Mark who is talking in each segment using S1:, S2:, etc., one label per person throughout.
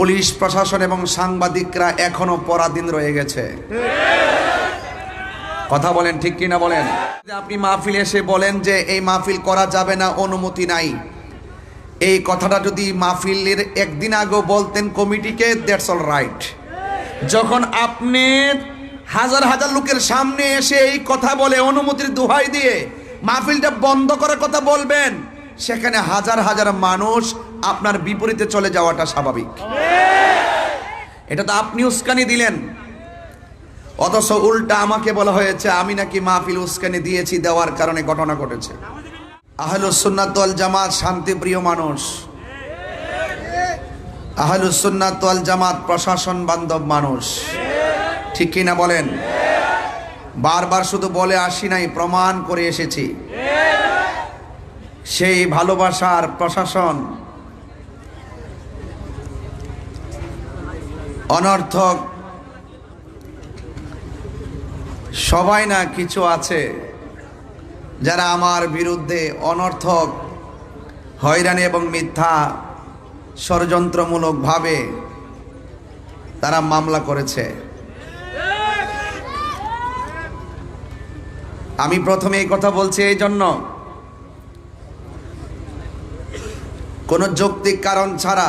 S1: Police প্রশাসন এবং সাংবাদিকরা এখনো পরাধীন রয়ে গেছে। কথা বলেন ঠিক কিনা বলেন। আপনি মাহফিল এসে বলেন যে এই মাহফিল করা যাবে না, অনুমতি নাই, এই কথাটা যদি মাহফিলের একদিন আগেও বলতেন কমিটিকে, দ্যাটস অল রাইট। যখন আপনি হাজার হাজার লোকের সামনে এসে এই কথা বলে অনুমতির দোহাই দিয়ে মাহফিলটা বন্ধ করার কথা বলবেন, সেখানে হাজার হাজার মানুষ আপনার বিপরীতে চলে যাওয়াটা স্বাভাবিক। এটা তো আপনি উস্কানি দিলেন, অথচ উল্টা আমাকে বলা হয়েছে আমি নাকি মাহফিল উস্কানি দিয়েছি, দেওয়ার কারণে ঘটনা ঘটেছে। আহলুস সুন্নাত ওয়াল জামাত শান্তিপ্রিয় মানুষ, আহলুস সুন্নাত ওয়াল জামাত প্রশাসন বান্ধব মানুষ, ঠিক কিনা বলেন। বারবার শুধু বলে আসি নাই, প্রমাণ করে এসেছি। সেই ভালোবাসার প্রশাসন অনর্থক সবাই না, কিছু আছে যারা আমার বিরুদ্ধে অনর্থক হয়রানি এবং মিথ্যা ষড়যন্ত্রমূলকভাবে তারা মামলা করেছে। আমি প্রথমে এই কথা বলছি এই জন্য, কোনো যৌক্তিক কারণ ছাড়া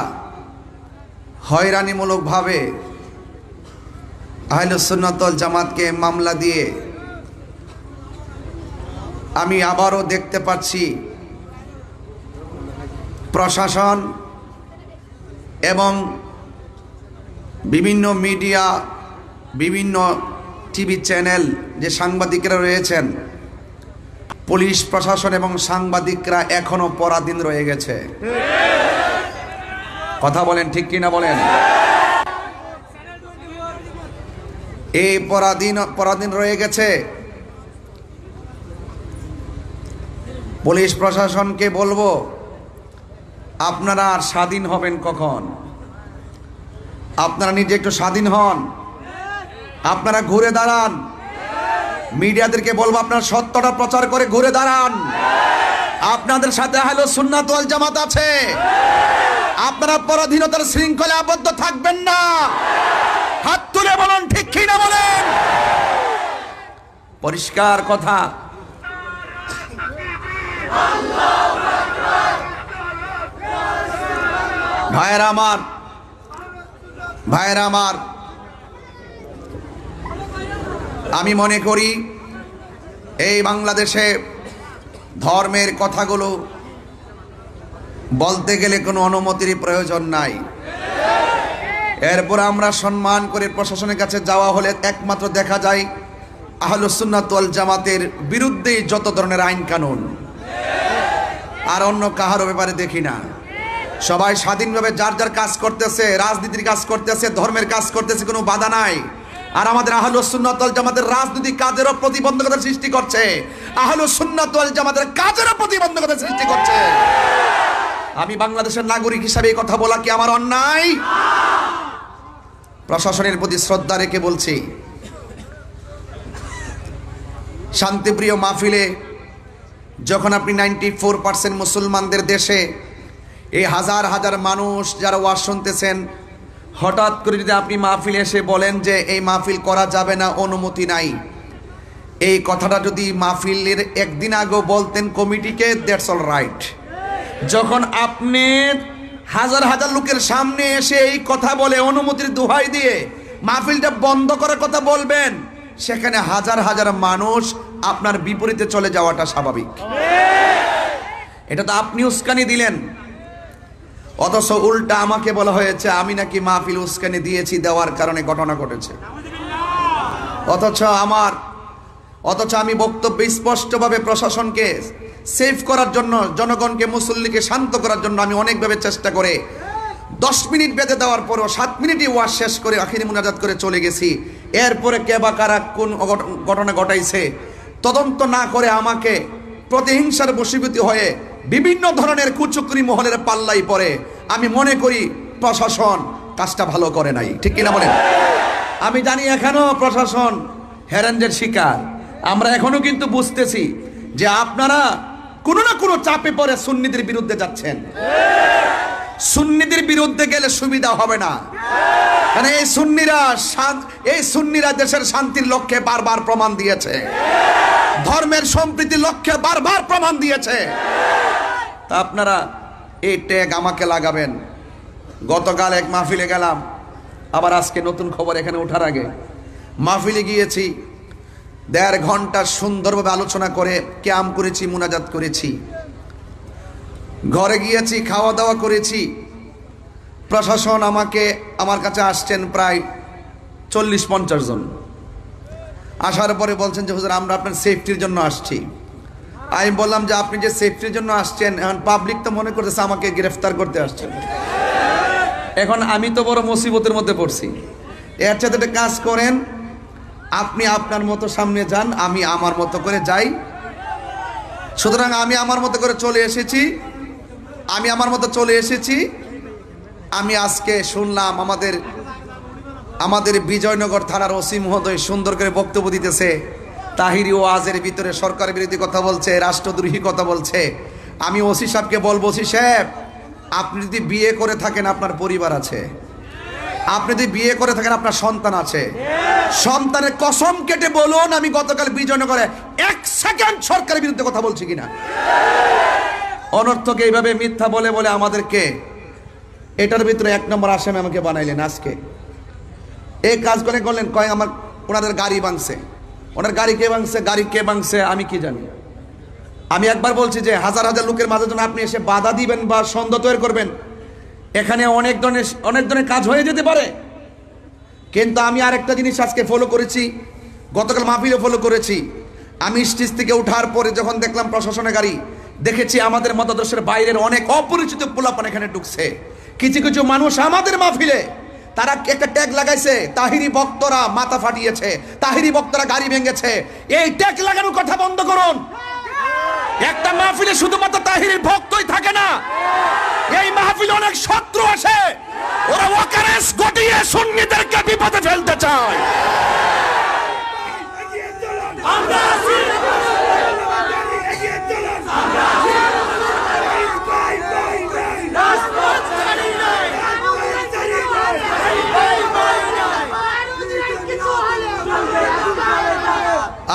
S1: হয়রানিমূলকভাবে আহলুস সুন্নাত ওয়াল জামাতকে মামলা দিয়ে আমি আবারও দেখতে পাচ্ছি প্রশাসন এবং বিভিন্ন মিডিয়া, বিভিন্ন টিভি চ্যানেল, যে সাংবাদিকরা রয়েছেন, পুলিশ প্রশাসন এবং সাংবাদিকরা এখনো পরাধীন রয়ে গেছে। কথা বলেন ঠিক কিনা বলেন। এই পরাধীন রয়ে গেছে। পুলিশ প্রশাসনকে বলবো, আপনারা আর স্বাধীন হবেন কখন? আপনারা নিজে একটু স্বাধীন হন, আপনারা ঘুরে দাঁড়ান। মিডিয়াদেরকে বলবো আপনারা সত্যটা প্রচার করে ঘুরে দাঁড়ান। আপনাদের সাথে আহলুস সুন্নাত ওয়াল জামাত আছে, আপনারা পরাধীনতার শৃঙ্খলে আবদ্ধ থাকবেন না। হাত তুলে বলুন ঠিক কিনা বলেন। পরিষ্কার কথা। ভাইয়েরা আমার, আমি মনে করি এই বাংলাদেশে ধর্মের কথাগুলো বলতে গেলে কোনো অনুমতির প্রয়োজন নাই। এরপর আমরা সম্মান করে প্রশাসনের কাছে যাওয়া হলে একমাত্র দেখা যায় আহলুস সুন্নাত ওয়াল জামাতের বিরুদ্ধে যত ধরনের আইন কানুন, আর অন্য কাহারও ব্যাপারে দেখি না। সবাই স্বাধীনভাবে যার যার কাজ করতেছে, রাজনীতির কাজ করতেছে, ধর্মের কাজ করতেছে, কোনো বাধা নাই। আর আমাদের আহলুস সুন্নাত ওয়াল জামাতের রাজনৈতিক কাজেরও প্রতিবন্ধকতা সৃষ্টি করছে, আহলুস সুন্নাত ওয়াল জামাতের কাজেরও প্রতিবন্ধকতা সৃষ্টি করছে। আমি বাংলাদেশের নাগরিক হিসাবে এই কথা বলা কি আমার অন্যায়? প্রশাসনের প্রতি শ্রদ্ধা রেখে বলছি, শান্তিপ্রিয় মাহফিলে যখন আপনি 94% মুসলমানদের দেশে এই হাজার হাজার মানুষ যারা ওয়াজ শুনতেছেন, হঠাৎ করে যদি আপনি মাহফিলে এসে বলেন যে এই মাহফিল করা যাবে না, অনুমতি নাই, এই কথাটা যদি মাহফিলের একদিন আগেও বলতেন কমিটিকে, দ্যাটস অল রাইট। যখন আপনি হাজার হাজার লোকের সামনে এসে এই কথা বলে অনুমতির দোহাই দিয়ে মাহফিলটা বন্ধ করার কথা বলবেন, সেখানে হাজার হাজার মানুষ আপনার বিপরীতে চলে যাওয়াটা স্বাভাবিক। এটা তো আপনি উস্কানি দিলেন, অথচ উল্টা আমাকে বলা হয়েছে আমি নাকি মাহফিল উস্কানি দিয়েছি, দেওয়ার কারণে ঘটনা ঘটেছে। অথচ আমি বক্তব্য স্পষ্টভাবে প্রশাসনকে সেভ করার জন্য, জনগণকে, মুসল্লিকে শান্ত করার জন্য আমি অনেকভাবে চেষ্টা করে 10 মিনিট বেঁধে দেওয়ার পরও 7 মিনিটই ওয়াজ শেষ করে আখিরি মুনাজাত করে চলে গেছি। এরপরে কে বা কারা কোন ঘটনা ঘটাইছে তদন্ত না করে আমাকে প্রতিহিংসার বশীভূত হয়ে বিভিন্ন ধরনের কুচক্রী মহলের পাল্লাই পড়ে। আমি মনে করি প্রশাসন কাজটা ভালো করে নাই, ঠিক কিনা বলেন। আমি জানি এখনো প্রশাসন হ্যারানদের শিকার। আমরা এখনো কিন্তু বুঝতেছি যে আপনারা কোনো না কোনো চাপে পড়ে সুন্নিদের বিরুদ্ধে যাচ্ছেন। সুন্নিদের বিরুদ্ধে গেলে সুবিধা হবে না, কারণ এই সুন্নিরা দেশের শান্তির লক্ষ্যে বারবার প্রমাণ দিয়েছে, ধর্মের সম্প্রীতির লক্ষ্যে বারবার প্রমাণ দিয়েছে। তা আপনারা এই ট্যাগ আমাকে লাগাবেন। গতকাল এক মাহফিলে গেলাম, আবার আজকে নতুন খবর এখানে ওঠার আগে মাহফিলে গিয়েছি, 1.5 ঘন্টা সুন্দরভাবে আলোচনা করে ক্যাম করেছি, মুনাজাত করেছি, ঘরে গিয়েছি, খাওয়া দাওয়া করেছি। প্রশাসন আমার কাছে আসছেন প্রায় 40-50 জন। আসার পরে বলছেন যে হুজুর আমরা আপনার সেফটির জন্য আসছি। আমি বললাম যে আপনি যে সেফটির জন্য আসছেন, এখন পাবলিক তো মনে করতেছে আমাকে গ্রেফতার করতে আসছেন। এখন আমি তো বড় মুসিবতের মধ্যে পড়ছি। এর সাথে একটা কাজ করেন, আপনি আপনার মতো সামনে যান, আমি আমার মতো করে যাই। সুতরাং আমি আমার মতো করে চলে এসেছি। আমি আজকে শুনলাম আমাদের বিজয়নগর থানার ওসি মহোদয় সুন্দর করে বক্তব্য দিতেছে, তাহিরি ওয়াজের ভিতরে সরকারের বিরোধী কথা বলছে, রাষ্ট্রদ্রোহী কথা বলছে। আমি ওসি সাহেবকে বলবো, ওসি সাহেব আপনি যদি বিয়ে করে থাকেন আপনার পরিবার আছে, আপনি যদি বিয়ে করে থাকেন আপনার সন্তান আছে, সন্তানের কসম কেটে বলুন আমি গতকাল বিজয়নগরে 1 সেকেন্ড সরকারের বিরুদ্ধে কথা বলছি কিনা। অনর্থকে এইভাবে মিথ্যা বলে বলে আমাদেরকে এটার ভিতরে 1 নম্বর আসামি আমাকে বানাইলেন। আজকে এই কাজ করলেন, ওনাদের গাড়ি ভাঙছে। ওনার গাড়ি কে ভাঙছে আমি কি জানি। আমি একবার বলছি যে হাজার হাজার লোকের মাঝে যখন আপনি এসে বাধা দিবেন বা সন্দেহ তৈরি করবেন, এখানে অনেক ধরনের কাজ হয়ে যেতে পারে। কিন্তু আমি আরেকটা জিনিস আজকে ফলো করেছি, গতকাল মাহফিলে ফলো করেছি। আমি স্টেজ থেকে ওঠার পরে যখন দেখলাম প্রশাসনের গাড়ি, দেখেছি আমাদের মতাদর্শের বাইরের অনেক অপরিচিত পোলাপান এখানে ঢুকছে। কিছু মানুষ আমাদের মাহফিলে তারা একটা ট্যাগ লাগাইছে, তাহিরি বক্তরা মাথা ফাটিয়েছে, তাহিরি বক্তরা গাড়ি ভেঙেছে। এই ট্যাগ লাগানোর কথা বন্ধ করুন। একটা মাহফিলে শুধুমাত্র তাহিরির ভক্তই থাকে না, এই মাহফিলে অনেক শত্রু আসে, ওরা ওয়াকারেস গটিয়ে সুন্নিদেরকে বিপদে ফেলতে চায়।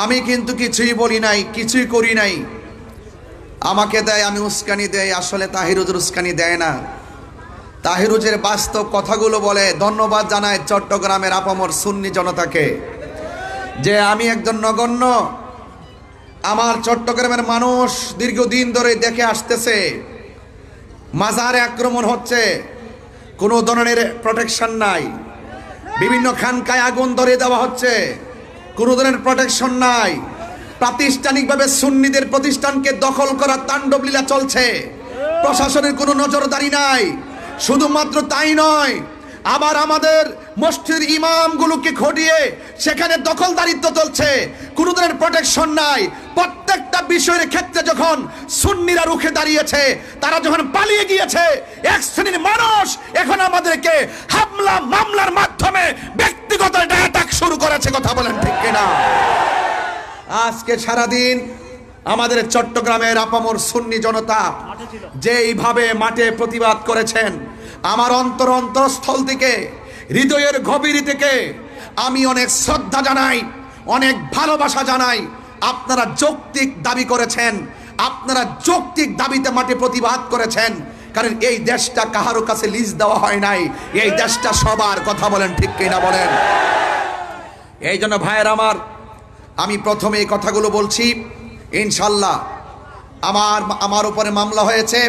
S1: আমি কিন্তু কিছুই বলি নাই, কিছুই করি নাই। আমাকে দেয়, আমি উস্কানি দেয়। আসলে তাহিরুজের উস্কানি দেয় না, তাহিরুজের বাস্তব কথাগুলো বলে। ধন্যবাদ জানায় চট্টগ্রামের আপামর সুন্নি জনতাকে যে আমি একজন নগণ্য, আমার চট্টগ্রামের মানুষ দীর্ঘদিন ধরে দেখে আসতেছে মাজারে আক্রমণ হচ্ছে, কোনো ধরনের প্রোটেকশন নাই, বিভিন্ন খানকায় আগুন ধরিয়ে দেওয়া হচ্ছে, কোনো ধরনের প্রোটেকশন নাই, প্রাতিষ্ঠানিকভাবে সুন্নিদের প্রতিষ্ঠানকে দখল করার তাণ্ডব লীলা চলছে, প্রশাসনের কোনো নজরদারি নাই। শুধুমাত্র তাই নয়, আবার আমাদের মসজিদের ইমামগুলোকে ঘটিয়ে সেখানে দখলদারিত্ব চলছে, কোনো ধরনের প্রোটেকশন নাই। প্রত্যেকটা বিষয়ের ক্ষেত্রে যখন সুন্নিরা রুখে দাঁড়িয়েছে, তারা যখন পালিয়ে গিয়েছে, এক শ্রেণীর মানুষ এখন আমাদেরকে হামলা মামলার মাধ্যমে ব্যক্তিগত অ্যাটাক শুরু করেছে। কথা বলেন ঠিক কিনা? আজকে সারাদিন আমাদের চট্টগ্রামের আপামর সুন্নি জনতা যেইভাবে মাঠে প্রতিবাদ করেছেন, আমার অন্তরস্থল থেকে, হৃদয়ের গভীর থেকে আমি অনেক শ্রদ্ধা জানাই, অনেক ভালোবাসা জানাই। আপনারা যৌক্তিক দাবি করেছেন, আপনারা যৌক্তিক দাবিতে মাঠে প্রতিবাদ করেছেন, কারণ এই দেশটা কাহারো কাছে লিজ দেওয়া হয় নাই, এই দেশটা সবার। কথা বলেন ঠিক কিনা বলেন? এই জন্য ভাইয়ের আমি প্রথমে এই কথাগুলো বলছি। ইনশাল্লাহ আমার উপরে মামলা হয়েছে,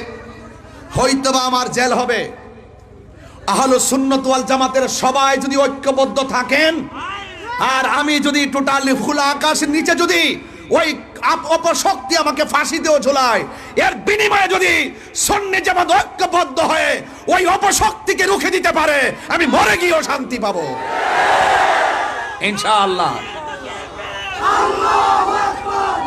S1: হয়তোবা আমার জেল হবে। আহলে সুন্নাত ওয়াল জামাতের সবাই যদি ঐক্যবদ্ধ থাকেন, আর আমি যদি টোটালি খোলা আকাশের নিচে যদি ওই অপশক্তি আমাকে ফাঁসি দিয়েও ঝোলায়, এর বিনিময়ে যদি সুন্নি জামাত ঐক্যবদ্ধ হয়ে ওই অপশক্তিকে রুখে দিতে পারে, আমি মরে গিয়েও শান্তি পাবো ইনশাআল্লাহ। আল্লাহু আকবার,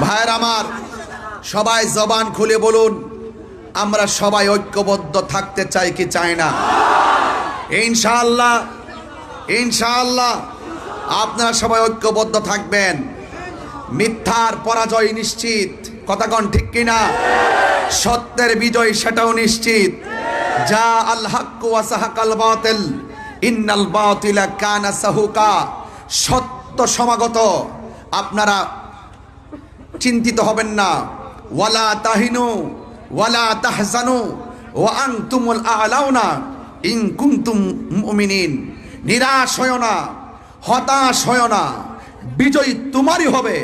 S1: ভাইয়ের আমার, সবাই জবান খুলে বলুন, আমরা সবাই ঐক্যবদ্ধ থাকতে চাই কি চাই না? ইনশাআল্লাহ, ইনশাআল্লাহ। আপনারা সবাই ঐক্যবদ্ধ থাকবেন। মিথ্যার পরাজয় নিশ্চিত, কথা কন ঠিক কিনা? সত্যের বিজয় সেটাও নিশ্চিত। যা আল হক ওয়া সাহাকাল বাতিল ইন্নাল বাতিলা কানা সাহুকা। সত্য সমাগত, আপনারা চিন্তিত হবেন না। ওয়ালা তাহিনু ওয়ালা তাহজানু ওয়া আনতুমুল আ'লাউনা ইন কুনতুম মুমিনিন। নিরাশ হয় না, হতাশ হয় না, বিজয় তোমারই হবে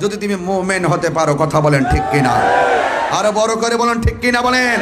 S1: যদি তুমি মুমিন হতে পারো। কথা বলেন ঠিক কিনা? আরো বড় করে বলেন ঠিক কিনা বলেন।